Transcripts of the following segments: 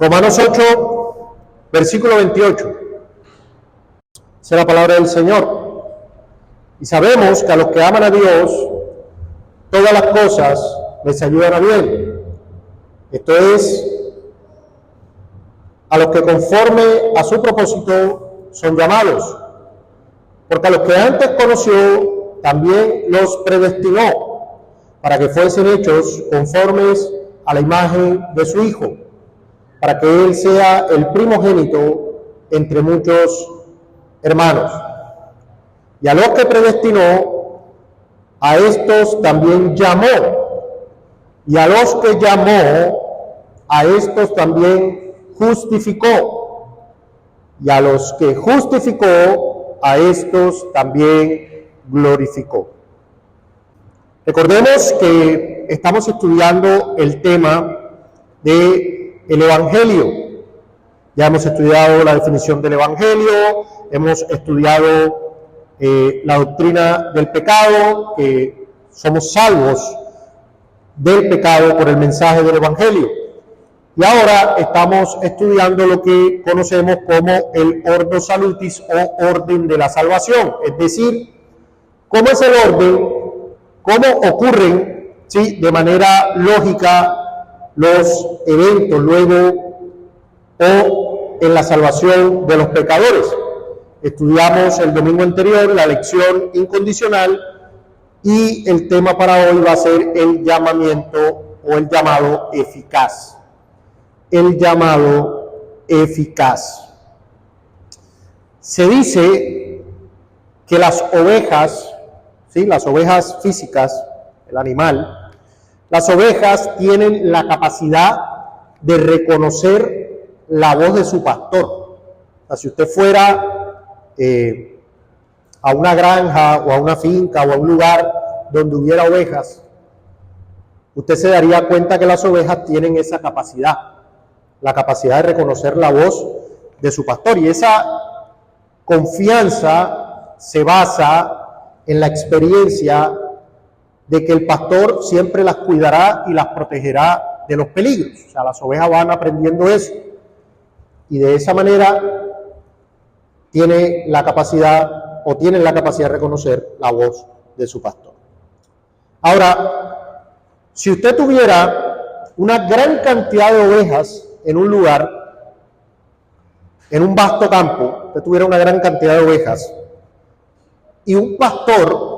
Romanos 8, versículo 28. Esa es la palabra del Señor. Y sabemos que a los que aman a Dios, todas las cosas les ayudan a bien. Esto es, a los que conforme a su propósito son llamados. Porque a los que antes conoció, también los predestinó, para que fuesen hechos conformes a la imagen de su Hijo, para que Él sea el primogénito entre muchos hermanos. Y a los que predestinó, a estos también llamó, y a los que llamó, a estos también justificó, y a los que justificó, a estos también glorificó. Recordemos que estamos estudiando el tema del Evangelio. Ya hemos estudiado la definición del Evangelio, hemos estudiado la doctrina del pecado, que somos salvos del pecado por el mensaje del Evangelio. Y ahora estamos estudiando lo que conocemos como el Ordo Salutis o orden de la salvación, es decir, cómo es el orden, cómo ocurren, ¿sí?, de manera lógica los eventos luego o en la salvación de los pecadores. Estudiamos el domingo anterior la lección incondicional y el tema para hoy va a ser el llamamiento o el llamado eficaz. El llamado eficaz. Se dice que las ovejas, ¿sí?, las ovejas físicas, el animal, las ovejas tienen la capacidad de reconocer la voz de su pastor. O sea, si usted fuera a una granja o a una finca o a un lugar donde hubiera ovejas, usted se daría cuenta que las ovejas tienen esa capacidad, la capacidad de reconocer la voz de su pastor, y esa confianza se basa en la experiencia de que el pastor siempre las cuidará y las protegerá de los peligros. O sea, las ovejas van aprendiendo eso y de esa manera tienen la capacidad de reconocer la voz de su pastor. Ahora, si usted tuviera una gran cantidad de ovejas en un lugar, en un vasto campo, usted tuviera una gran cantidad de ovejas, y un pastor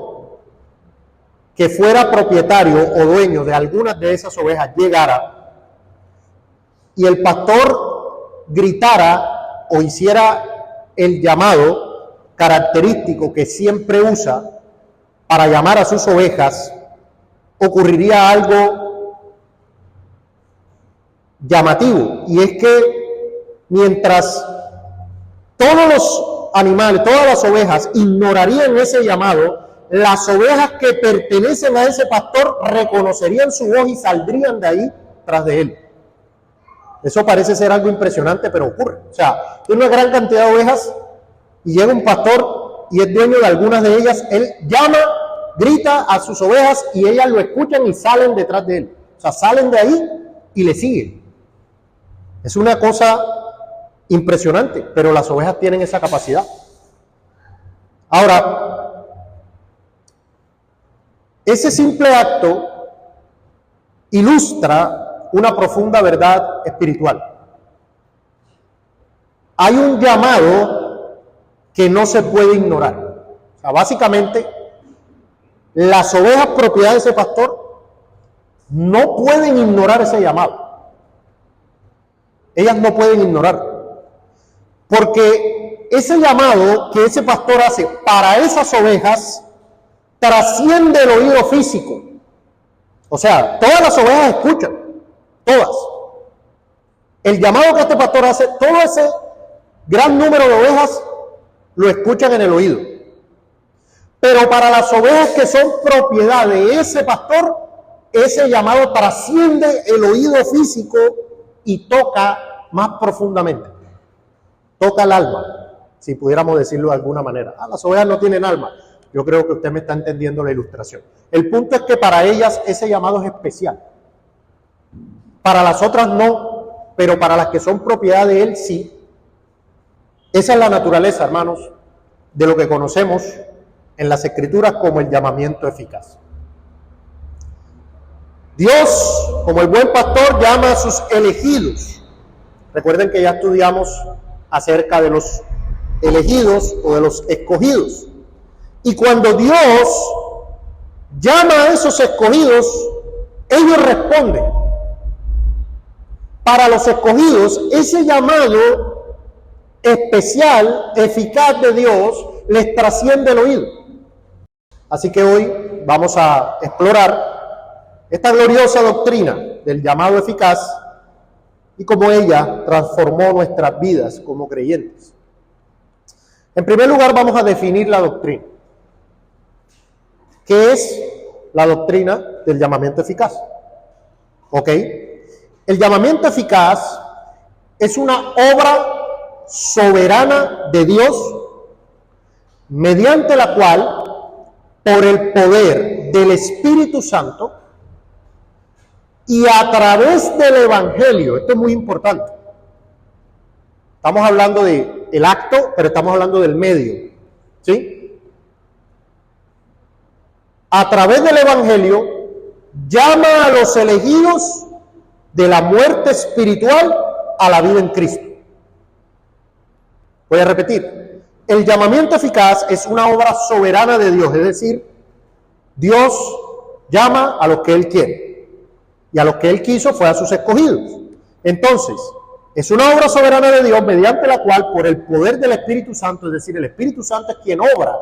que fuera propietario o dueño de algunas de esas ovejas llegara, y el pastor gritara o hiciera el llamado característico que siempre usa para llamar a sus ovejas, ocurriría algo llamativo, y es que mientras todos los animales, todas las ovejas ignorarían ese llamado, las ovejas que pertenecen a ese pastor reconocerían su voz y saldrían de ahí tras de él. Eso parece ser algo impresionante, pero ocurre. O sea, tiene una gran cantidad de ovejas y llega un pastor y es dueño de algunas de ellas. Él llama, grita a sus ovejas y ellas lo escuchan y salen detrás de él. O sea, salen de ahí y le siguen. Es una cosa impresionante, pero las ovejas tienen esa capacidad. Ahora, ese simple acto ilustra una profunda verdad espiritual. Hay un llamado que no se puede ignorar. O sea, básicamente, las ovejas propiedad de ese pastor no pueden ignorar ese llamado. Ellas no pueden ignorarlo. Porque ese llamado que ese pastor hace para esas ovejas trasciende el oído físico. O sea, todas las ovejas escuchan. Todas. El llamado que este pastor hace, todo ese gran número de ovejas lo escuchan en el oído. Pero para las ovejas que son propiedad de ese pastor, ese llamado trasciende el oído físico y toca más profundamente. Toca el alma, si pudiéramos decirlo de alguna manera. Las ovejas no tienen alma. Yo creo que usted me está entendiendo la ilustración. El punto es que para ellas ese llamado es especial. Para las otras no. pero para las que son propiedad de Él, sí. Esa es la naturaleza, hermanos, de lo que conocemos en las Escrituras como el llamamiento eficaz. Dios, como el buen pastor, llama a sus elegidos. Recuerden que ya estudiamos acerca de los elegidos o de los escogidos. Y cuando Dios llama a esos escogidos, ellos responden. Para los escogidos, ese llamado especial, eficaz de Dios, les trasciende el oído. Así que hoy vamos a explorar esta gloriosa doctrina del llamado eficaz y cómo ella transformó nuestras vidas como creyentes. En primer lugar, vamos a definir la doctrina. ¿Qué es la doctrina del llamamiento eficaz? ¿Ok? El llamamiento eficaz es una obra soberana de Dios mediante la cual, por el poder del Espíritu Santo y a través del Evangelio, esto es muy importante. Estamos hablando del acto, pero estamos hablando del medio, ¿sí? A través del Evangelio, llama a los elegidos de la muerte espiritual a la vida en Cristo. Voy a repetir. El llamamiento eficaz es una obra soberana de Dios, es decir, Dios llama a los que Él quiere. Y a los que Él quiso fue a sus escogidos. Entonces, es una obra soberana de Dios mediante la cual, por el poder del Espíritu Santo, es decir, el Espíritu Santo es quien obra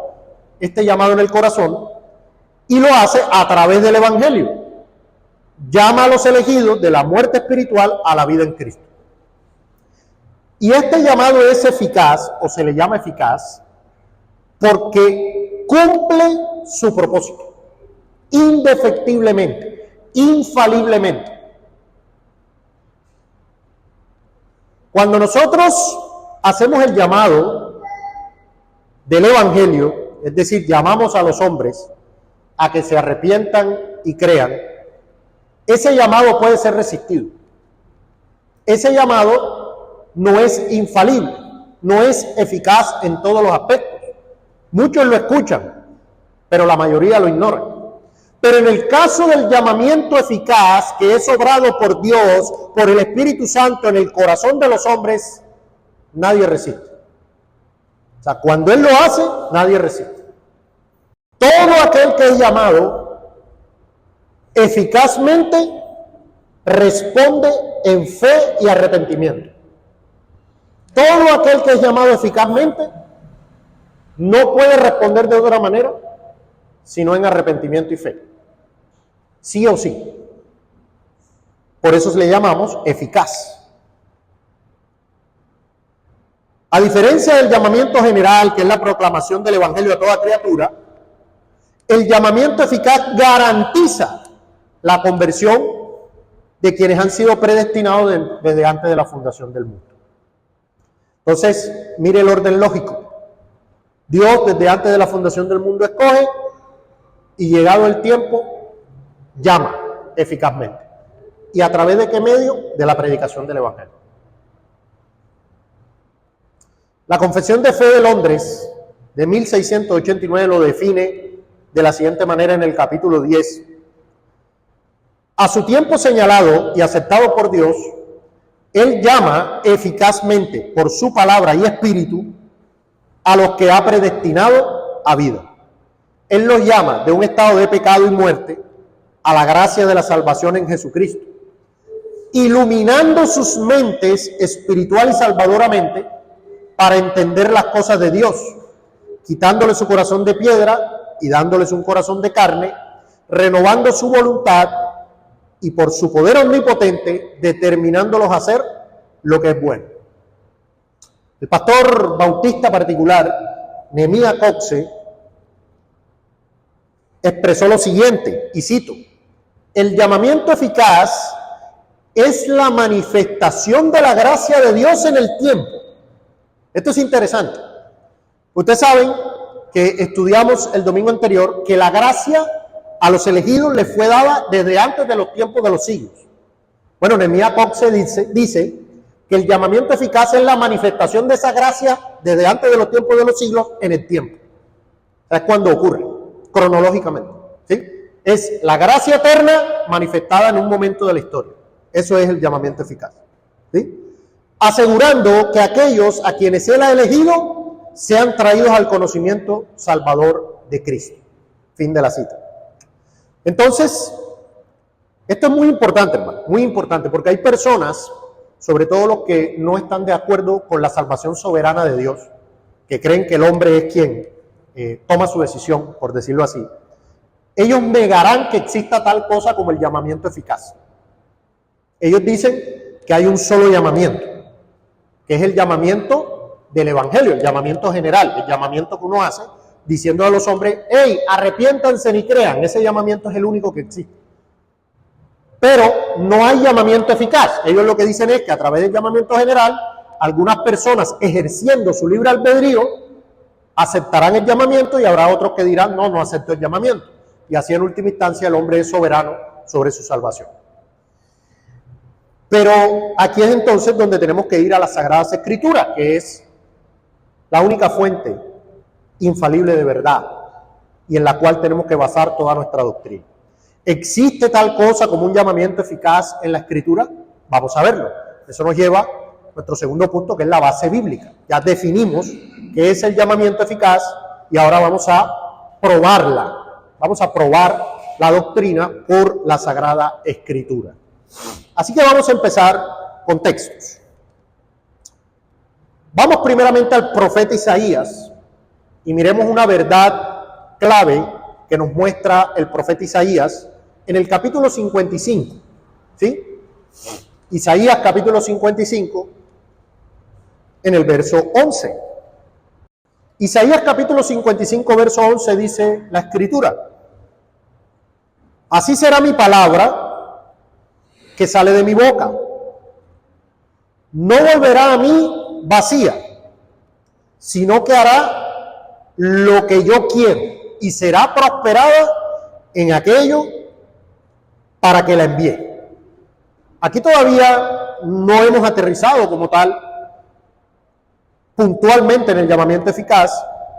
este llamado en el corazón y lo hace a través del Evangelio. Llama a los elegidos de la muerte espiritual a la vida en Cristo. Y este llamado es eficaz, o se le llama eficaz, porque cumple su propósito, indefectiblemente, infaliblemente. Cuando nosotros hacemos el llamado del Evangelio, es decir, llamamos a los hombres a que se arrepientan y crean, ese llamado puede ser resistido. Ese llamado no es infalible, no es eficaz en todos los aspectos. Muchos lo escuchan, pero la mayoría lo ignoran. Pero en el caso del llamamiento eficaz, que es obrado por Dios, por el Espíritu Santo en el corazón de los hombres, nadie resiste. O sea, cuando Él lo hace, nadie resiste. Todo aquel que es llamado eficazmente responde en fe y arrepentimiento. Todo aquel que es llamado eficazmente no puede responder de otra manera sino en arrepentimiento y fe. Sí o sí. Por eso le llamamos eficaz. A diferencia del llamamiento general, que es la proclamación del Evangelio a toda criatura, el llamamiento eficaz garantiza la conversión de quienes han sido predestinados desde antes de la fundación del mundo. Entonces, mire el orden lógico. Dios desde antes de la fundación del mundo escoge y llegado el tiempo llama eficazmente. ¿Y a través de qué medio? De la predicación del Evangelio. La Confesión de Fe de Londres de 1689 lo define de la siguiente manera en el capítulo 10. A su tiempo señalado y aceptado por Dios, Él llama eficazmente por su palabra y espíritu a los que ha predestinado a vida. Él los llama de un estado de pecado y muerte a la gracia de la salvación en Jesucristo, iluminando sus mentes espiritual y salvadoramente para entender las cosas de Dios, quitándole su corazón de piedra y dándoles un corazón de carne, renovando su voluntad y por su poder omnipotente determinándolos a hacer lo que es bueno. El pastor bautista particular, Nehemías Coxe, expresó lo siguiente, y cito: el llamamiento eficaz es la manifestación de la gracia de Dios en el tiempo. Esto es interesante. Ustedes saben que estudiamos el domingo anterior que la gracia a los elegidos les fue dada desde antes de los tiempos de los siglos. Bueno, Nehemías Coxe dice que el llamamiento eficaz es la manifestación de esa gracia desde antes de los tiempos de los siglos en el tiempo. Es cuando ocurre, cronológicamente, ¿sí? Es la gracia eterna manifestada en un momento de la historia. Eso es el llamamiento eficaz, ¿sí? Asegurando que aquellos a quienes Él ha elegido sean traídos al conocimiento salvador de Cristo. Fin de la cita. Entonces, esto es muy importante, hermano, muy importante, porque hay personas, sobre todo los que no están de acuerdo con la salvación soberana de Dios, que creen que el hombre es quien toma su decisión, por decirlo así. Ellos negarán que exista tal cosa como el llamamiento eficaz. Ellos dicen que hay un solo llamamiento, que es el llamamiento del Evangelio, el llamamiento general, el llamamiento que uno hace, diciendo a los hombres, hey, arrepiéntanse ni crean. Ese llamamiento es el único que existe. Pero no hay llamamiento eficaz. Ellos lo que dicen es que a través del llamamiento general, algunas personas ejerciendo su libre albedrío aceptarán el llamamiento y habrá otros que dirán, no, no acepto el llamamiento. Y así en última instancia el hombre es soberano sobre su salvación. Pero aquí es entonces donde tenemos que ir a las Sagradas Escrituras, que es la única fuente infalible de verdad y en la cual tenemos que basar toda nuestra doctrina. ¿Existe tal cosa como un llamamiento eficaz en la Escritura? Vamos a verlo. Eso nos lleva a nuestro segundo punto, que es la base bíblica. Ya definimos qué es el llamamiento eficaz y ahora vamos a probarla. Vamos a probar la doctrina por la Sagrada Escritura. Así que vamos a empezar con textos. Vamos primeramente al profeta Isaías y miremos una verdad clave que nos muestra el profeta Isaías en el capítulo 55, ¿sí? Isaías capítulo 55, en el verso 11. Isaías capítulo 55, verso 11 dice la Escritura: así será mi palabra que sale de mi boca. No volverá a mí vacía, sino que hará lo que yo quiero y será prosperada en aquello para que la envíe. Aquí todavía no hemos aterrizado como tal puntualmente en el llamamiento eficaz,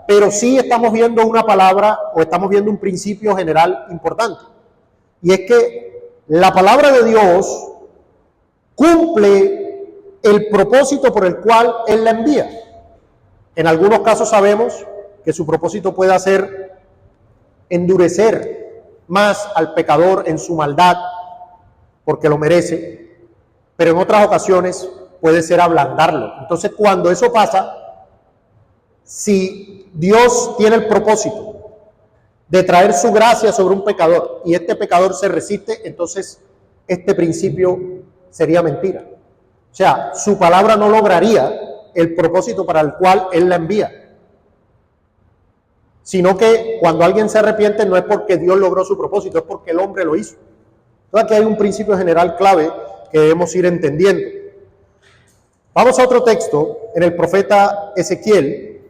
pero sí estamos viendo una palabra o estamos viendo un principio general importante. Y es que la palabra de Dios cumple el propósito por el cual Él la envía. En algunos casos sabemos que su propósito puede ser endurecer más al pecador en su maldad, porque lo merece, pero en otras ocasiones puede ser ablandarlo. Entonces, cuando eso pasa, si Dios tiene el propósito de traer su gracia sobre un pecador y este pecador se resiste, entonces este principio sería mentira. O sea, su palabra no lograría el propósito para el cual Él la envía. Sino que cuando alguien se arrepiente no es porque Dios logró su propósito, es porque el hombre lo hizo. Entonces aquí hay un principio general clave que debemos ir entendiendo. Vamos a otro texto, en el profeta Ezequiel,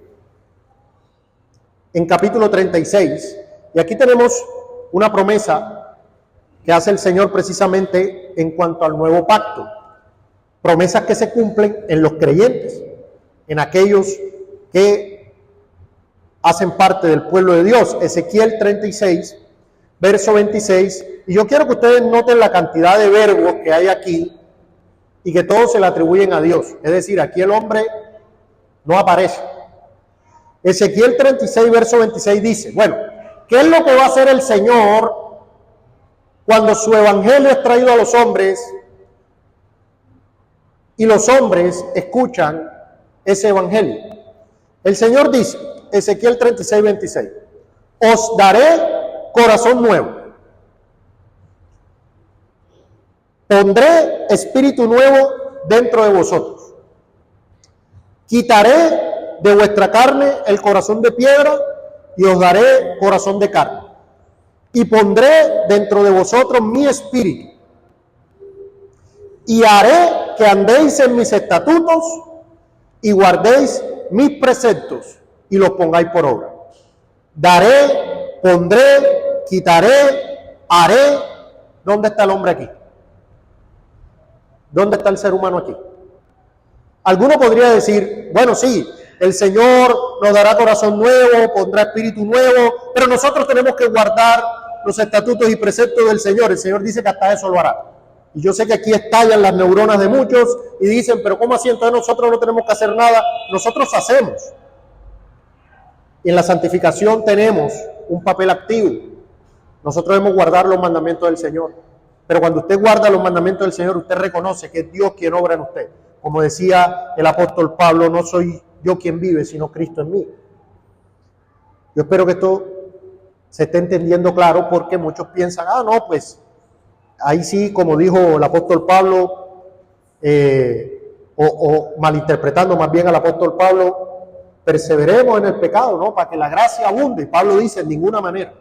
en capítulo 36, y aquí tenemos una promesa que hace el Señor precisamente en cuanto al nuevo pacto. Promesas que se cumplen en los creyentes, en aquellos que hacen parte del pueblo de Dios. Ezequiel 36, verso 26, y yo quiero que ustedes noten la cantidad de verbos que hay aquí y que todos se le atribuyen a Dios. Es decir, aquí el hombre no aparece. Ezequiel 36, verso 26 dice, bueno, ¿qué es lo que va a hacer el Señor cuando su evangelio es traído a los hombres y los hombres escuchan ese evangelio? El Señor dice, Ezequiel 36, 26, os daré corazón nuevo, pondré espíritu nuevo dentro de vosotros, quitaré de vuestra carne el corazón de piedra y os daré corazón de carne, y pondré dentro de vosotros mi espíritu, y haré que andéis en mis estatutos y guardéis mis preceptos y los pongáis por obra. Daré, pondré, quitaré, haré. ¿Dónde está el hombre aquí? ¿Dónde está el ser humano aquí? Alguno podría decir, bueno, sí, el Señor nos dará corazón nuevo, pondrá espíritu nuevo, pero nosotros tenemos que guardar los estatutos y preceptos del Señor. El Señor dice que hasta eso lo hará. Y yo sé que aquí estallan las neuronas de muchos y dicen, pero ¿cómo así? Entonces nosotros no tenemos que hacer nada. Nosotros hacemos. Y en la santificación tenemos un papel activo. Nosotros debemos guardar los mandamientos del Señor. Pero cuando usted guarda los mandamientos del Señor, usted reconoce que es Dios quien obra en usted. Como decía el apóstol Pablo, no soy yo quien vive, sino Cristo en mí. Yo espero que esto se esté entendiendo claro, porque muchos piensan, no, pues ahí sí, como dijo el apóstol Pablo, o malinterpretando más bien al apóstol Pablo, perseveremos en el pecado, ¿no? Para que la gracia abunde. Y Pablo dice, en ninguna manera,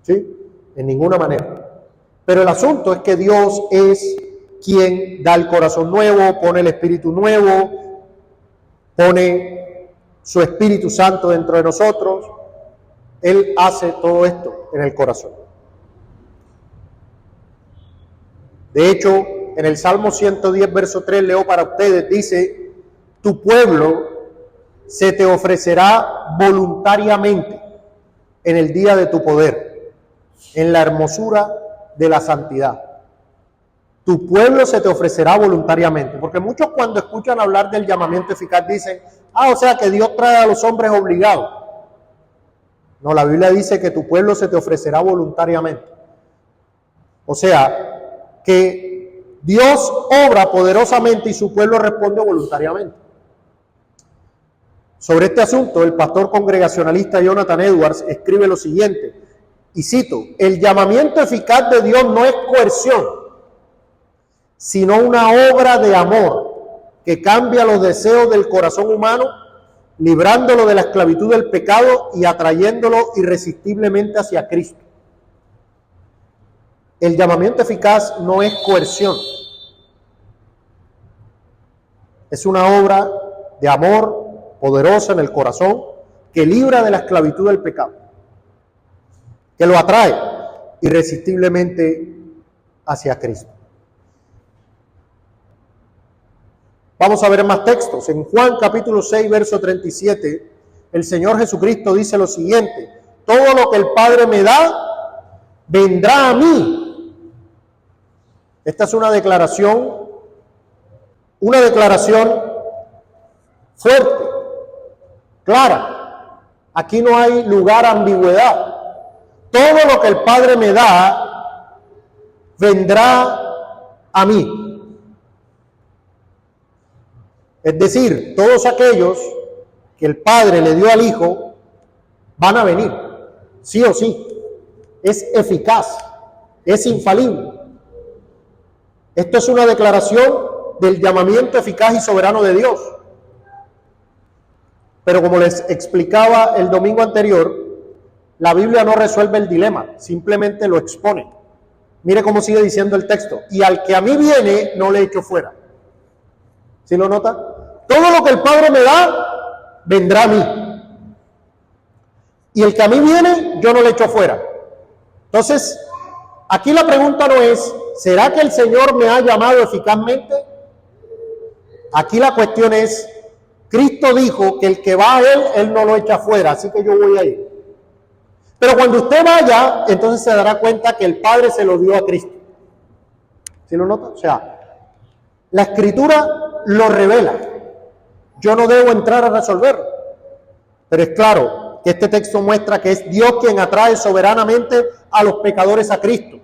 ¿sí? En ninguna manera. Pero el asunto es que Dios es quien da el corazón nuevo, pone el espíritu nuevo, pone su Espíritu Santo dentro de nosotros. Él hace todo esto en el corazón. De hecho, en el Salmo 110, verso 3, leo para ustedes, dice, tu pueblo se te ofrecerá voluntariamente en el día de tu poder, en la hermosura de la santidad. Tu pueblo se te ofrecerá voluntariamente, porque muchos cuando escuchan hablar del llamamiento eficaz dicen, o sea que Dios trae a los hombres obligados. No, la Biblia dice que tu pueblo se te ofrecerá voluntariamente. O sea, que Dios obra poderosamente y su pueblo responde voluntariamente. Sobre este asunto, el pastor congregacionalista Jonathan Edwards escribe lo siguiente, y cito, el llamamiento eficaz de Dios no es coerción, sino una obra de amor que cambia los deseos del corazón humano, librándolo de la esclavitud del pecado y atrayéndolo irresistiblemente hacia Cristo. El llamamiento eficaz no es coerción, es una obra de amor poderosa en el corazón que libra de la esclavitud del pecado, que lo atrae irresistiblemente hacia Cristo. Vamos a ver más textos. En Juan capítulo 6, verso 37, el Señor Jesucristo dice lo siguiente, todo lo que el Padre me da, vendrá a mí. Esta es una declaración fuerte, clara. Aquí no hay lugar a ambigüedad. Todo lo que el Padre me da, vendrá a mí. Es decir, todos aquellos que el Padre le dio al Hijo, van a venir, sí o sí. Es eficaz, es infalible. Esto es una declaración del llamamiento eficaz y soberano de Dios. Pero como les explicaba el domingo anterior, la Biblia no resuelve el dilema, simplemente lo expone. Mire cómo sigue diciendo el texto. Y al que a mí viene, no le echo fuera. ¿Sí lo nota? Todo lo que el Padre me da, vendrá a mí. Y el que a mí viene, yo no le echo fuera. Entonces, aquí la pregunta no es, ¿será que el Señor me ha llamado eficazmente? Aquí la cuestión es, Cristo dijo que el que va a Él no lo echa fuera, así que yo voy a ir. Pero cuando usted vaya, entonces se dará cuenta que el Padre se lo dio a Cristo. ¿Sí lo nota? O sea, la Escritura lo revela. Yo no debo entrar a resolverlo. Pero es claro que este texto muestra que es Dios quien atrae soberanamente a los pecadores a Cristo.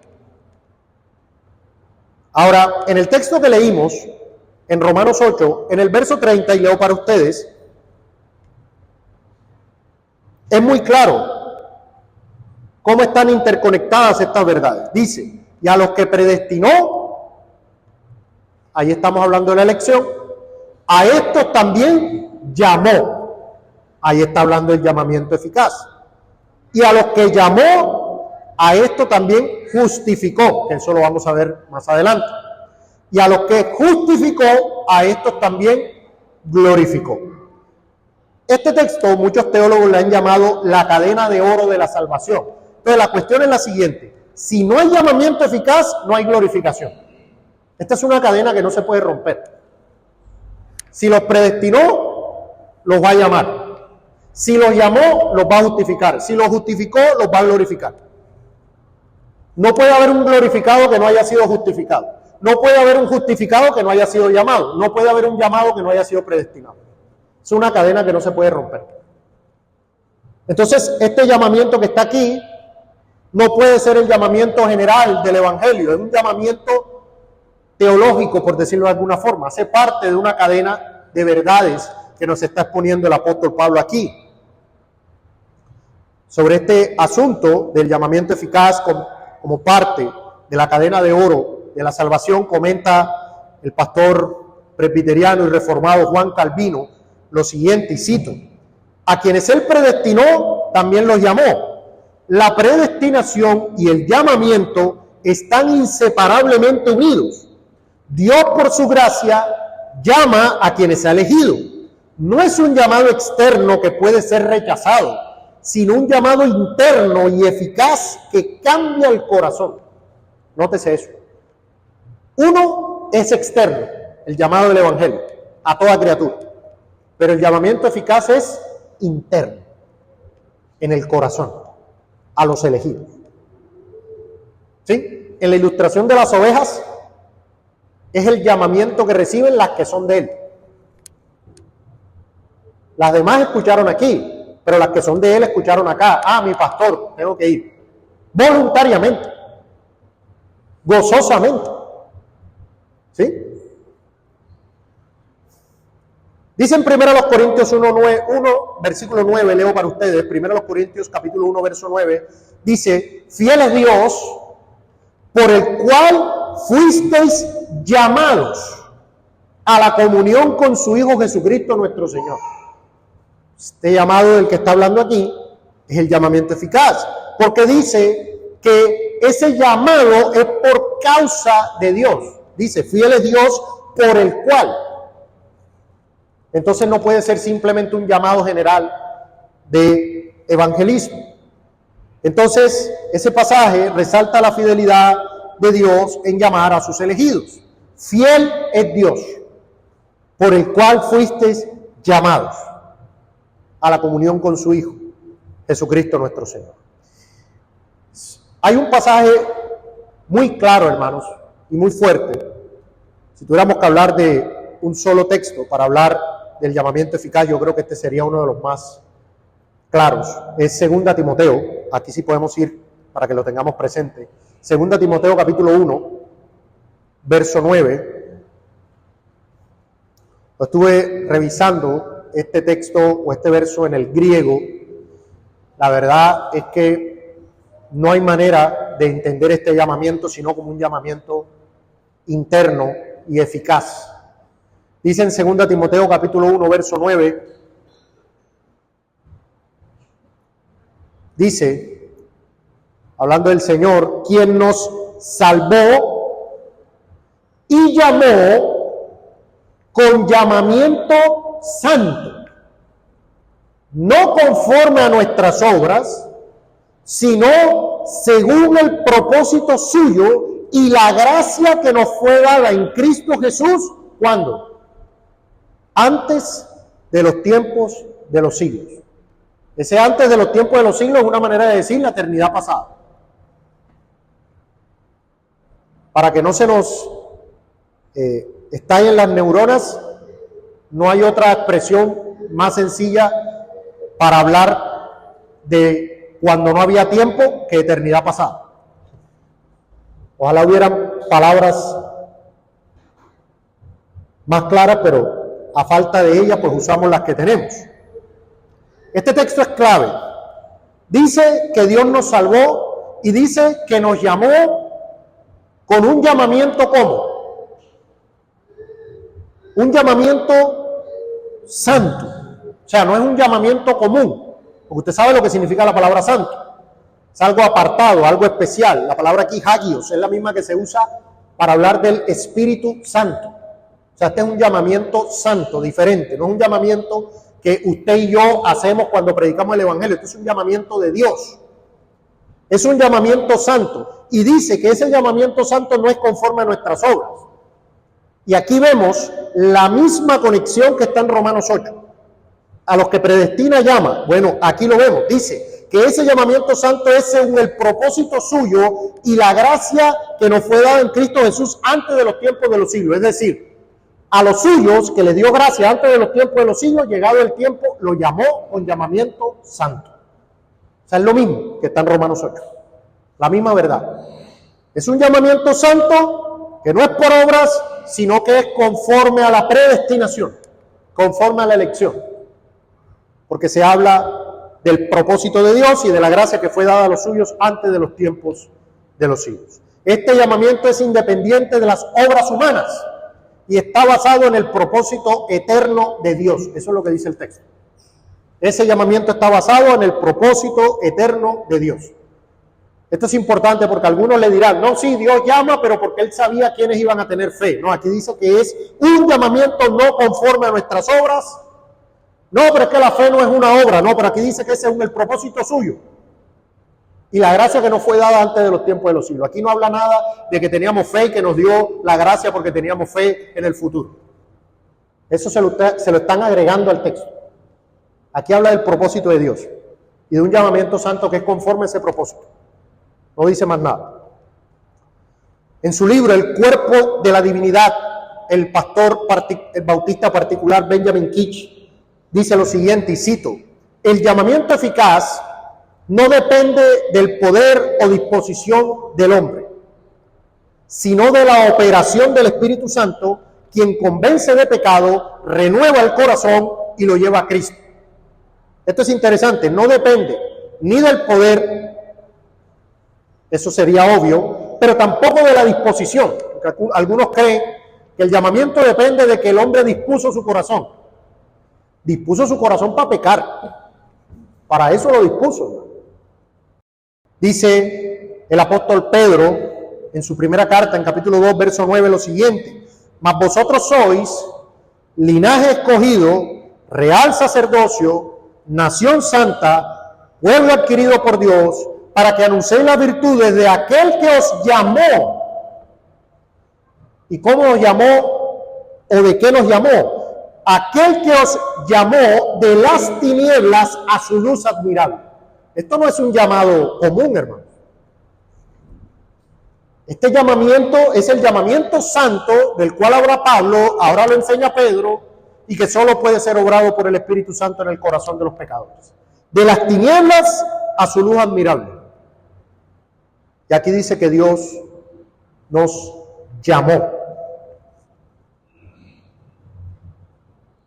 Ahora, en el texto que leímos, en Romanos 8, en el verso 30, y leo para ustedes, es muy claro cómo están interconectadas estas verdades. Dice, y a los que predestinó, ahí estamos hablando de la elección, a estos también llamó. Ahí está hablando del llamamiento eficaz. Y a los que llamó, a esto también justificó, que eso lo vamos a ver más adelante. Y a los que justificó, a estos también glorificó. Este texto muchos teólogos le han llamado la cadena de oro de la salvación. Pero la cuestión es la siguiente: si no hay llamamiento eficaz, no hay glorificación. Esta es una cadena que no se puede romper. Si los predestinó, los va a llamar. Si los llamó, los va a justificar. Si los justificó, los va a glorificar. No puede haber un glorificado que no haya sido justificado. No puede haber un justificado que no haya sido llamado. No puede haber un llamado que no haya sido predestinado. Es una cadena que no se puede romper. Entonces, este llamamiento que está aquí no puede ser el llamamiento general del Evangelio. Es un llamamiento teológico, por decirlo de alguna forma. Hace parte de una cadena de verdades que nos está exponiendo el apóstol Pablo aquí. Sobre este asunto del llamamiento eficaz como parte de la cadena de oro de la salvación, comenta el pastor presbiteriano y reformado Juan Calvino lo siguiente, y cito: a quienes él predestinó, también los llamó. La predestinación y el llamamiento están inseparablemente unidos. Dios, por su gracia, llama a quienes ha elegido. No es un llamado externo que puede ser rechazado, sino un llamado interno y eficaz que cambia el corazón. Nótese eso. Uno es externo, el llamado del Evangelio, a toda criatura. Pero el llamamiento eficaz es interno, en el corazón, a los elegidos. ¿Sí? En la ilustración de las ovejas, es el llamamiento que reciben las que son de él. Las demás escucharon aquí, pero las que son de él escucharon acá. Ah, mi pastor, tengo que ir. Voluntariamente, gozosamente. ¿Sí? Dice en 1 Corintios 1, versículo 9, leo para ustedes, 1 Corintios capítulo 1, verso 9, dice: fiel es Dios, por el cual fuisteis llamados a la comunión con su Hijo Jesucristo nuestro Señor. Este llamado del que está hablando aquí es el llamamiento eficaz, porque dice que ese llamado es por causa de Dios. Dice, fiel es Dios por el cual. Entonces no puede ser simplemente un llamado general de evangelismo. Entonces, ese pasaje resalta la fidelidad de Dios en llamar a sus elegidos. Fiel es Dios, por el cual fuisteis llamados a la comunión con su Hijo, Jesucristo nuestro Señor. Hay un pasaje muy claro, hermanos, y muy fuerte. Si tuviéramos que hablar de un solo texto para hablar del llamamiento eficaz, yo creo que este sería uno de los más claros. Es 2 Timoteo, aquí sí podemos ir para que lo tengamos presente. 2 Timoteo capítulo 1, verso 9. Lo estuve revisando este texto o este verso en el griego. La verdad es que no hay manera de entender este llamamiento sino como un llamamiento interno y eficaz. Dice en 2 Timoteo capítulo 1, verso 9, dice, hablando del Señor, quien nos salvó y llamó con llamamiento santo, no conforme a nuestras obras, sino según el propósito suyo y la gracia que nos fue dada en Cristo Jesús. ¿Cuándo? Antes de los tiempos de los siglos. Ese antes de los tiempos de los siglos es una manera de decir la eternidad pasada. Para que no se nos estallen las neuronas, no hay otra expresión más sencilla para hablar de cuando no había tiempo que eternidad pasada. Ojalá hubieran palabras más claras, pero a falta de ellas, pues usamos las que tenemos. Este texto es clave. Dice que Dios nos salvó y dice que nos llamó con un llamamiento ¿cómo? Un llamamiento santo. O sea, no es un llamamiento común, porque usted sabe lo que significa la palabra santo. Es algo apartado, algo especial. La palabra aquí, hagios, es la misma que se usa para hablar del Espíritu Santo. O sea, este es un llamamiento santo, diferente. No es un llamamiento que usted y yo hacemos cuando predicamos el Evangelio. Este es un llamamiento de Dios. Es un llamamiento santo. Y dice que ese llamamiento santo no es conforme a nuestras obras. Y aquí vemos la misma conexión que está en Romanos 8. A los que predestina llama. Bueno, aquí lo vemos. Dice que ese llamamiento santo es según el propósito suyo y la gracia que nos fue dada en Cristo Jesús antes de los tiempos de los siglos. Es decir, a los suyos que le dio gracia antes de los tiempos de los siglos, llegado el tiempo, lo llamó con llamamiento santo. O sea, es lo mismo que está en Romanos 8. La misma verdad. Es un llamamiento santo que no es por obras, sino que es conforme a la predestinación, conforme a la elección. Porque se habla del propósito de Dios y de la gracia que fue dada a los suyos antes de los tiempos de los siglos. Este llamamiento es independiente de las obras humanas y está basado en el propósito eterno de Dios. Eso es lo que dice el texto. Ese llamamiento está basado en el propósito eterno de Dios. Esto es importante porque algunos le dirán, no, sí, Dios llama, pero porque Él sabía quiénes iban a tener fe. No, aquí dice que es un llamamiento no conforme a nuestras obras. No, pero es que la fe no es una obra. No, pero aquí dice que ese es el propósito suyo. Y la gracia que nos fue dada antes de los tiempos de los siglos. Aquí no habla nada de que teníamos fe y que nos dio la gracia porque teníamos fe en el futuro. Eso se lo están agregando al texto. Aquí habla del propósito de Dios y de un llamamiento santo que es conforme a ese propósito. No dice más nada. En su libro, El cuerpo de la divinidad, el bautista particular Benjamin Keach dice lo siguiente, y cito, el llamamiento eficaz no depende del poder o disposición del hombre, sino de la operación del Espíritu Santo, quien convence de pecado, renueva el corazón y lo lleva a Cristo. Esto es interesante, no depende ni del poder, eso sería obvio, pero tampoco de la disposición. Algunos creen que el llamamiento depende de que el hombre dispuso su corazón. Dispuso su corazón para pecar. Para eso lo dispuso. Dice el apóstol Pedro en su primera carta, en capítulo 2, verso 9, lo siguiente: mas vosotros sois linaje escogido, real sacerdocio, nación santa, pueblo adquirido por Dios, para que anunciéis las virtudes de aquel que os llamó. ¿Y cómo os llamó? ¿O de qué nos llamó? Aquel que os llamó de las tinieblas a su luz admirable. Esto no es un llamado común, hermano. Este llamamiento es el llamamiento santo del cual habla Pablo, ahora lo enseña Pedro, y que solo puede ser obrado por el Espíritu Santo en el corazón de los pecadores. De las tinieblas a su luz admirable. Y aquí dice que Dios nos llamó.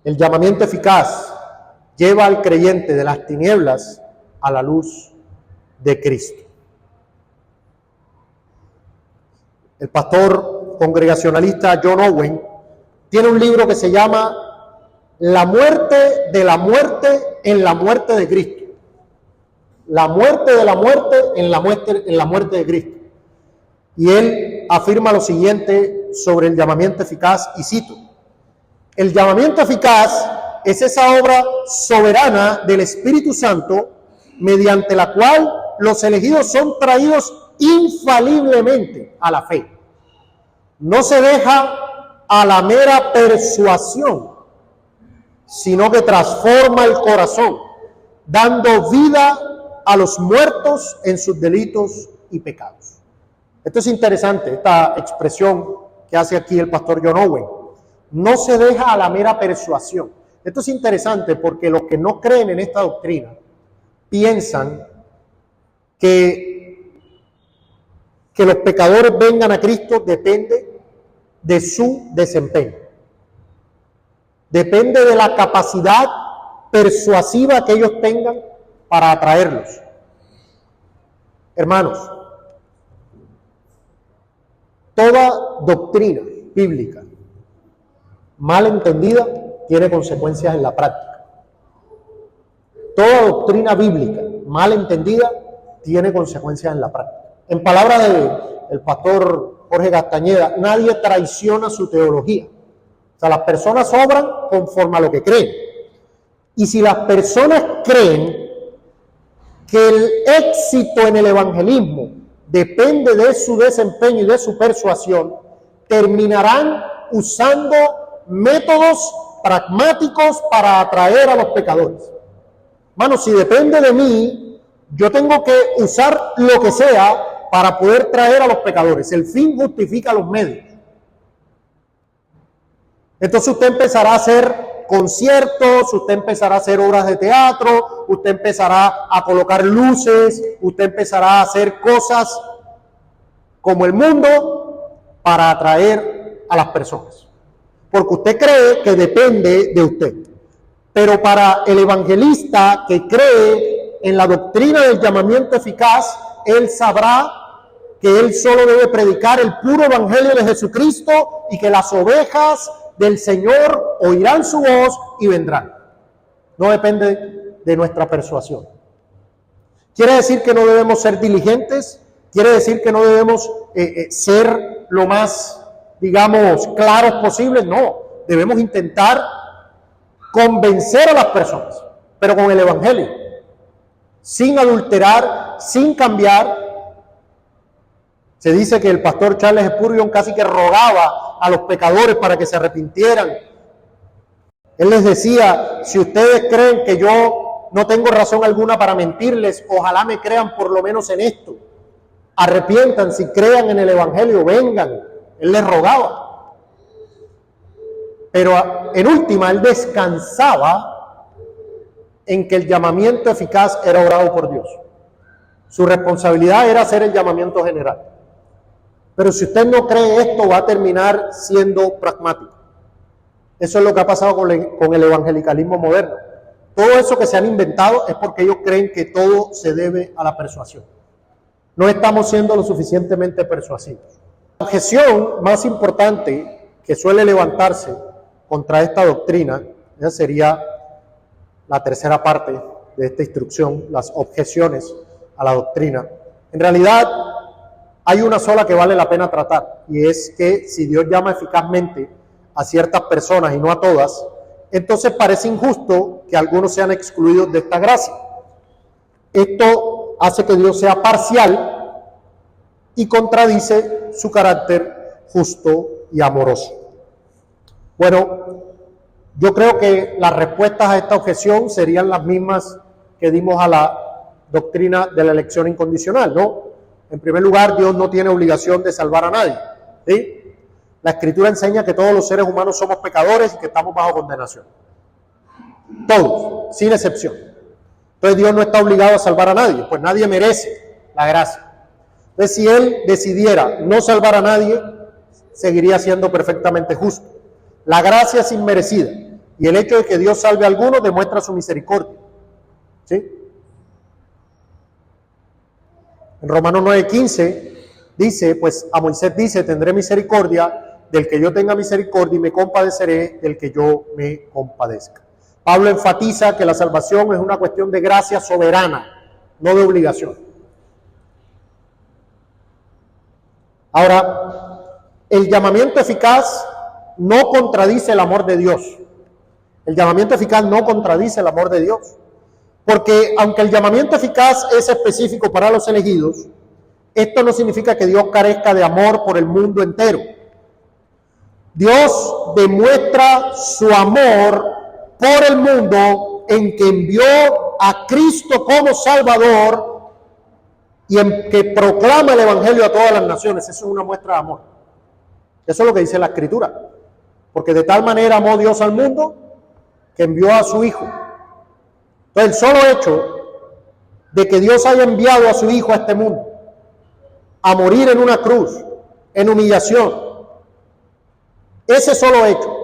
El llamamiento eficaz lleva al creyente de las tinieblas a la luz de Cristo. El pastor congregacionalista John Owen tiene un libro que se llama La muerte de la muerte en la muerte de Cristo. La muerte de la muerte en la muerte de Cristo. Y él afirma lo siguiente sobre el llamamiento eficaz, y cito: el llamamiento eficaz es esa obra soberana del Espíritu Santo mediante la cual los elegidos son traídos infaliblemente a la fe. No se deja a la mera persuasión, sino que transforma el corazón, dando vida a los muertos en sus delitos y pecados. Esto es interesante, esta expresión que hace aquí el pastor John Owen. No se deja a la mera persuasión. Esto es interesante porque los que no creen en esta doctrina piensan que los pecadores vengan a Cristo depende de su desempeño. Depende de la capacidad persuasiva que ellos tengan para atraerlos. Hermanos, toda doctrina bíblica mal entendida tiene consecuencias en la práctica. Toda doctrina bíblica mal entendida tiene consecuencias en la práctica. En palabras del pastor Jorge Castañeda, nadie traiciona su teología. O sea, las personas obran conforme a lo que creen. Y si las personas creen que el éxito en el evangelismo depende de su desempeño y de su persuasión, terminarán usando métodos pragmáticos para atraer a los pecadores. Hermano, si depende de mí, yo tengo que usar lo que sea para poder traer a los pecadores. El fin justifica los medios. Entonces usted empezará a hacer conciertos, usted empezará a hacer obras de teatro, usted empezará a colocar luces, usted empezará a hacer cosas como el mundo para atraer a las personas. Porque usted cree que depende de usted. Pero para el evangelista que cree en la doctrina del llamamiento eficaz, él sabrá que él solo debe predicar el puro evangelio de Jesucristo y que las ovejas del Señor oirán su voz y vendrán. No depende de nuestra persuasión. ¿Quiere decir que no debemos ser diligentes? ¿Quiere decir que no debemos ser lo más, digamos, claros posible? No, debemos intentar convencer a las personas, pero con el evangelio, sin adulterar, sin cambiar. Se dice que el pastor Charles Spurgeon casi que rogaba a los pecadores para que se arrepintieran. Él les decía: si ustedes creen que yo no tengo razón alguna para mentirles, ojalá me crean por lo menos en esto. Arrepiéntanse y crean en el evangelio, vengan. Él les rogaba. Pero en última, él descansaba en que el llamamiento eficaz era obrado por Dios. Su responsabilidad era hacer el llamamiento general. Pero si usted no cree esto, va a terminar siendo pragmático. Eso es lo que ha pasado con el evangelicalismo moderno. Todo eso que se han inventado es porque ellos creen que todo se debe a la persuasión. No estamos siendo lo suficientemente persuasivos. La objeción más importante que suele levantarse contra esta doctrina, esa sería la tercera parte de esta instrucción, las objeciones a la doctrina. En realidad, hay una sola que vale la pena tratar, y es que si Dios llama eficazmente a ciertas personas y no a todas, entonces parece injusto que algunos sean excluidos de esta gracia. Esto hace que Dios sea parcial y contradice su carácter justo y amoroso. Bueno, yo creo que las respuestas a esta objeción serían las mismas que dimos a la doctrina de la elección incondicional, ¿no? En primer lugar, Dios no tiene obligación de salvar a nadie, ¿sí? La Escritura enseña que todos los seres humanos somos pecadores y que estamos bajo condenación. Todos, sin excepción. Entonces Dios no está obligado a salvar a nadie, pues nadie merece la gracia. Entonces si Él decidiera no salvar a nadie, seguiría siendo perfectamente justo. La gracia es inmerecida y el hecho de que Dios salve a algunos demuestra su misericordia, ¿sí? En Romanos 9:15 dice, pues a Moisés dice: tendré misericordia del que yo tenga misericordia y me compadeceré del que yo me compadezca. Pablo enfatiza que la salvación es una cuestión de gracia soberana, no de obligación. Ahora, el llamamiento eficaz no contradice el amor de Dios. El llamamiento eficaz no contradice el amor de Dios. Porque aunque el llamamiento eficaz es específico para los elegidos, esto no significa que Dios carezca de amor por el mundo entero. Dios demuestra su amor por el mundo en que envió a Cristo como Salvador y en que proclama el Evangelio a todas las naciones. Eso es una muestra de amor. Eso es lo que dice la Escritura. Porque de tal manera amó Dios al mundo que envió a su Hijo. Entonces, el solo hecho de que Dios haya enviado a su Hijo a este mundo a morir en una cruz, en humillación, ese solo hecho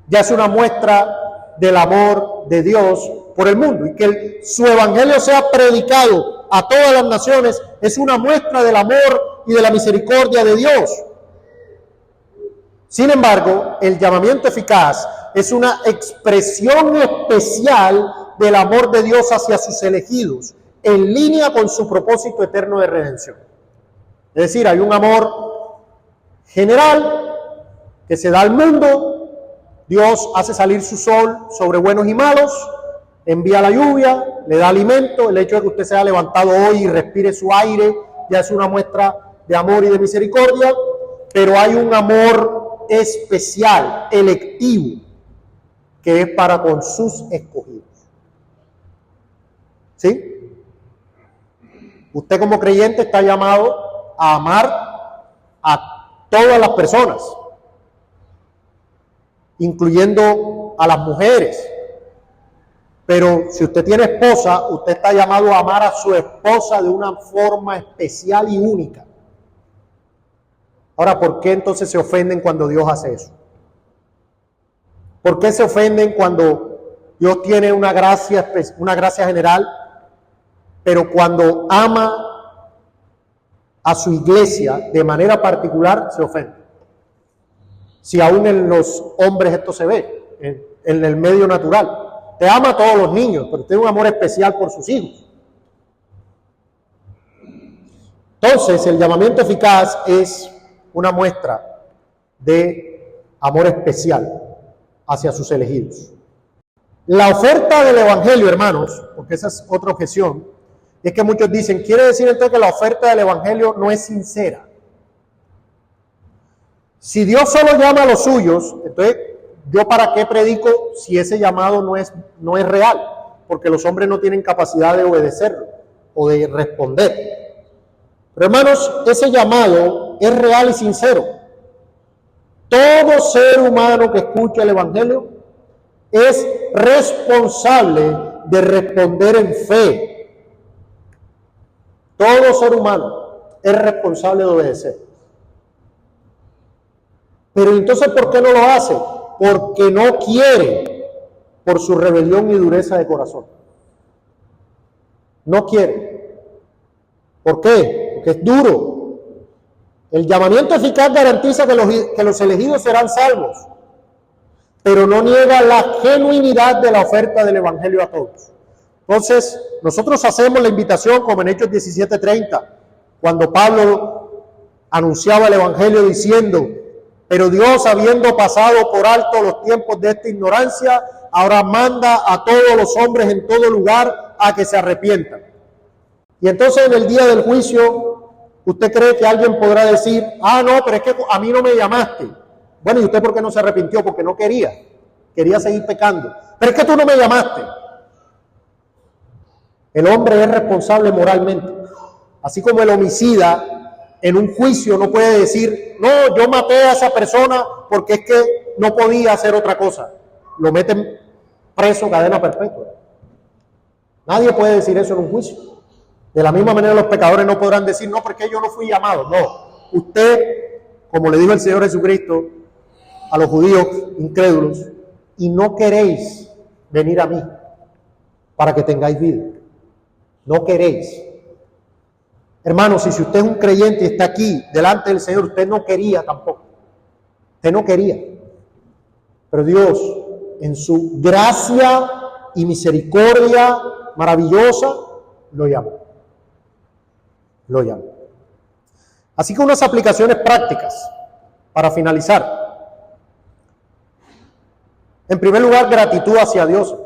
ya es una muestra del amor de Dios por el mundo. Y que su evangelio sea predicado a todas las naciones es una muestra del amor y de la misericordia de Dios. Sin embargo, el llamamiento eficaz es una expresión especial del amor de Dios hacia sus elegidos, en línea con su propósito eterno de redención. Es decir, hay un amor general que se da al mundo. Dios hace salir su sol sobre buenos y malos, envía la lluvia, le da alimento. El hecho de que usted se haya levantado hoy y respire su aire ya es una muestra de amor y de misericordia. Pero hay un amor especial, electivo, que es para con sus escogidos. ¿Sí? Usted como creyente está llamado a amar a todas las personas, incluyendo a las mujeres. Pero si usted tiene esposa, usted está llamado a amar a su esposa de una forma especial y única. Ahora, ¿por qué entonces se ofenden cuando Dios hace eso? ¿Por qué se ofenden cuando Dios tiene una gracia general, pero cuando ama a su iglesia de manera particular se ofende? Si aún en los hombres esto se ve, en el medio natural. Te ama a todos los niños, pero tiene un amor especial por sus hijos. Entonces, el llamamiento eficaz es una muestra de amor especial hacia sus elegidos. La oferta del evangelio, hermanos, porque esa es otra objeción, es que muchos dicen, quiere decir entonces que la oferta del evangelio no es sincera. Si Dios solo llama a los suyos, entonces ¿yo para qué predico si ese llamado no es real? Porque los hombres no tienen capacidad de obedecerlo o de responder. Pero hermanos, ese llamado es real y sincero. Todo ser humano que escucha el evangelio es responsable de responder en fe. Todo ser humano es responsable de obedecer. Pero entonces, ¿por qué no lo hace? Porque no quiere, por su rebelión y dureza de corazón. No quiere. ¿Por qué? Porque es duro. El llamamiento eficaz garantiza que los elegidos serán salvos, pero no niega la genuinidad de la oferta del evangelio a todos. Entonces, nosotros hacemos la invitación, como en Hechos 17:30, cuando Pablo anunciaba el evangelio diciendo: pero Dios, habiendo pasado por alto los tiempos de esta ignorancia, ahora manda a todos los hombres en todo lugar a que se arrepientan. Y entonces en el día del juicio, ¿usted cree que alguien podrá decir, no, pero es que a mí no me llamaste? Bueno, ¿y usted por qué no se arrepintió? Porque no quería seguir pecando. Pero es que tú no me llamaste. El hombre es responsable moralmente. Así como el homicida en un juicio no puede decir, no, yo maté a esa persona porque es que no podía hacer otra cosa. Lo meten preso, cadena perpetua. Nadie puede decir eso en un juicio. De la misma manera los pecadores no podrán decir, no, porque yo no fui llamado. No, usted, como le dijo el Señor Jesucristo a los judíos incrédulos, y no queréis venir a mí para que tengáis vida. No queréis. Hermanos, y si usted es un creyente y está aquí delante del Señor, usted no quería tampoco. Usted no quería. Pero Dios, en su gracia y misericordia maravillosa, lo llamó. Lo llamó. Así que unas aplicaciones prácticas para finalizar. En primer lugar, gratitud hacia Dios.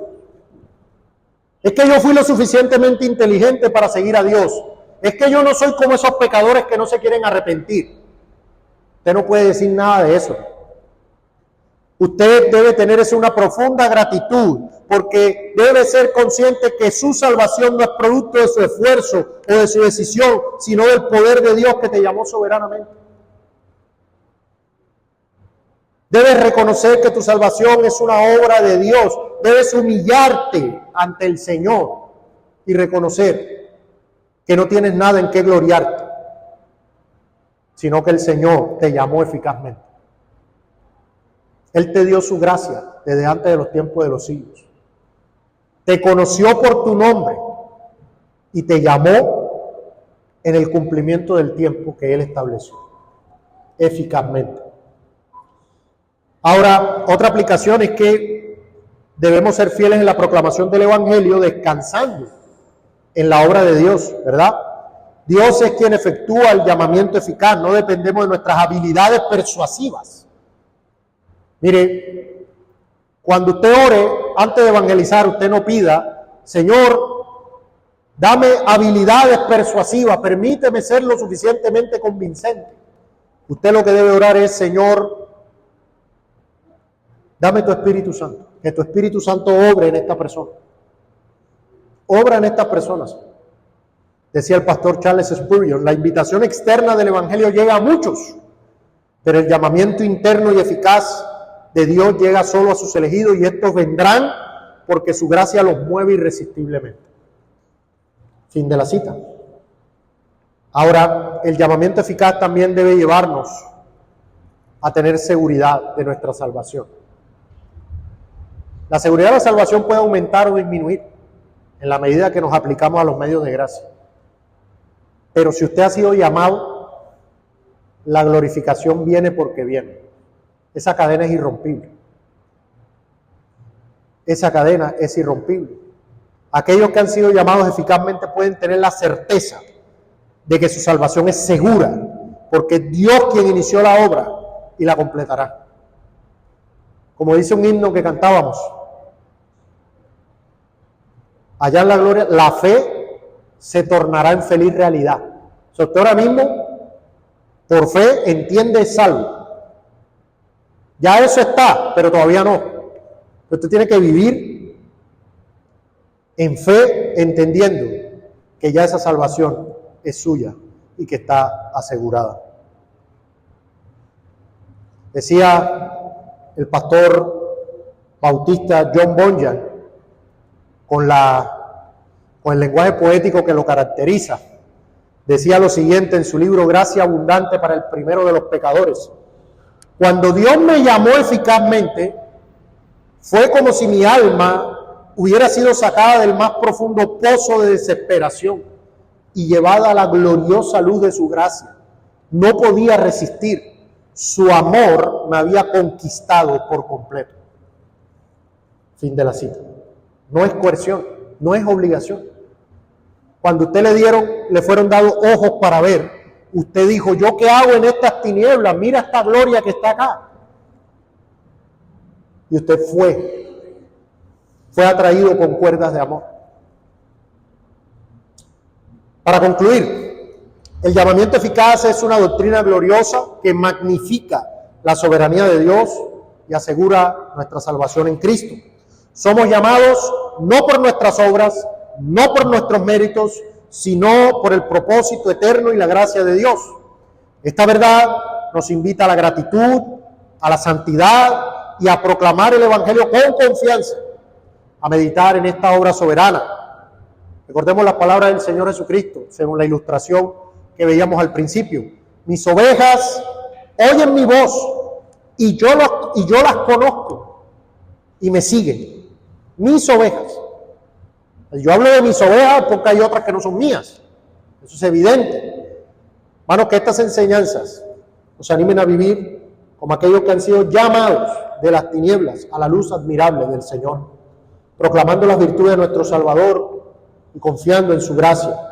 Es que yo fui lo suficientemente inteligente para seguir a Dios. Es que yo no soy como esos pecadores que no se quieren arrepentir. Usted no puede decir nada de eso. Usted debe tener una profunda gratitud, porque debe ser consciente que su salvación no es producto de su esfuerzo o de su decisión, sino del poder de Dios que te llamó soberanamente. Debes reconocer que tu salvación es una obra de Dios. Debes humillarte ante el Señor y reconocer que no tienes nada en qué gloriarte, sino que el Señor te llamó eficazmente. Él te dio su gracia desde antes de los tiempos de los siglos. Te conoció por tu nombre y te llamó en el cumplimiento del tiempo que Él estableció, eficazmente. Ahora, otra aplicación es que debemos ser fieles en la proclamación del Evangelio, descansando en la obra de Dios, ¿verdad? Dios es quien efectúa el llamamiento eficaz, no dependemos de nuestras habilidades persuasivas. Mire, cuando usted ore, antes de evangelizar, usted no pida, Señor, dame habilidades persuasivas, permíteme ser lo suficientemente convincente. Usted lo que debe orar es, Señor, Dame tu Espíritu Santo, que tu Espíritu Santo obre en esta persona. Obra en estas personas. Decía el pastor Charles Spurgeon, la invitación externa del Evangelio llega a muchos, pero el llamamiento interno y eficaz de Dios llega solo a sus elegidos, y estos vendrán porque su gracia los mueve irresistiblemente. Fin de la cita. Ahora, el llamamiento eficaz también debe llevarnos a tener seguridad de nuestra salvación. La seguridad de la salvación puede aumentar o disminuir en la medida que nos aplicamos a los medios de gracia. Pero si usted ha sido llamado, la glorificación viene porque viene. Esa cadena es irrompible. Esa cadena es irrompible. Aquellos que han sido llamados eficazmente pueden tener la certeza de que su salvación es segura, porque es Dios quien inició la obra y la completará. Como dice un himno que cantábamos, allá en la gloria, la fe se tornará en feliz realidad. O sea, usted ahora mismo, por fe, entiende salvo. Ya eso está, pero todavía no. Usted tiene que vivir en fe, entendiendo que ya esa salvación es suya y que está asegurada. Decía el pastor bautista John Bunyan, con el lenguaje poético que lo caracteriza, decía lo siguiente en su libro Gracia Abundante para el Primero de los Pecadores: cuando Dios me llamó eficazmente, fue como si mi alma hubiera sido sacada del más profundo pozo de desesperación y llevada a la gloriosa luz de su gracia. No podía resistir. Su amor me había conquistado por completo. Fin de la cita. No es coerción, no es obligación. Cuando usted le fueron dados ojos para ver, usted dijo: ¿yo qué hago en estas tinieblas? Mira esta gloria que está acá. Y usted fue atraído con cuerdas de amor. Para concluir, el llamamiento eficaz es una doctrina gloriosa que magnifica la soberanía de Dios y asegura nuestra salvación en Cristo. Somos llamados no por nuestras obras, no por nuestros méritos, sino por el propósito eterno y la gracia de Dios. Esta verdad nos invita a la gratitud, a la santidad y a proclamar el Evangelio con confianza, a meditar en esta obra soberana. Recordemos las palabras del Señor Jesucristo, según la ilustración que veíamos al principio. Mis ovejas oyen mi voz y yo las conozco y me siguen. Mis ovejas. Yo hablo de mis ovejas porque hay otras que no son mías. Eso es evidente. Hermanos, que estas enseñanzas nos animen a vivir como aquellos que han sido llamados de las tinieblas a la luz admirable del Señor, proclamando las virtudes de nuestro Salvador y confiando en su gracia